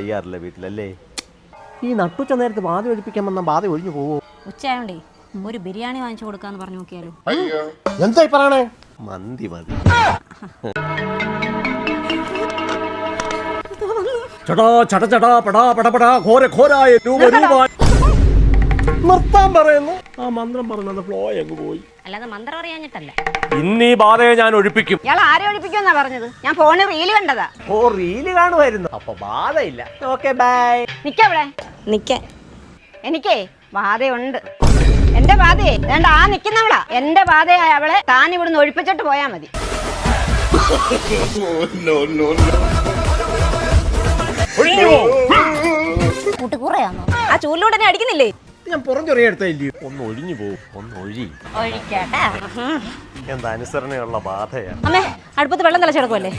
ചെയ്യാറില്ല വീട്ടിലല്ലേ? ഈ നട്ടുച്ച നേരത്ത് ബാധ ഒഴിപ്പിക്കാൻ വന്ന ബാധ ഒഴിഞ്ഞു പോവോ? ഉച്ചയായോണ്ടേ ഒരു ബിരിയാണി വാങ്ങിച്ചു കൊടുക്കാന്ന് പറഞ്ഞു നോക്കിയാലോ? എന്തായി പറയണേ? മന്തി മതി. നിർത്താൻ പറയുന്നു. ആ മന്ത്രം പറഞ്ഞത് ഫ്ലോ അങ്ങ് പോയി. അല്ലാതെ മന്ത്രം അറിയാഞ്ഞിട്ടല്ല. ഇന്നീ ബാധയെ ഞാൻ ഒഴിപ്പിക്കും. ഇയാൾ ആരെ ഒഴിപ്പിക്കുമെന്നാ പറഞ്ഞത്? ഞാൻ ഫോണിൽ റീല് കണ്ടതാ. ഓ, റീല് കാണുമായിരുന്നു. അപ്പൊ ബാധയില്ല. Okay bye. നിക്കവിടെ നിക്കാൻ എനിക്കേ ബാധയുണ്ട്. എന്റെ ബാധയെ വേണ്ട, ആ നിക്കുന്നവളാ എന്റെ ബാധയായ അവളെ താൻ ഇവിടുന്ന് ഒഴിപ്പിച്ചിട്ട് പോയാ മതി. കൂട്ടുകൂറയാണോ? ആ ചൂലിലൂടെ തന്നെ അടിക്കുന്നില്ലേ? ഞാൻ പുറഞ്ചൊറിയെടുത്തില്ലയോ? ഒന്ന് ഒഴിഞ്ഞു പോവും. ഒന്ന് ഒഴിക്കട്ടെ. എന്താ അനുസരണയുള്ള ബാധയാ. അമ്മേ, അടുപ്പത്ത് വെള്ളം തിളച്ചെടുക്കുമല്ലേ?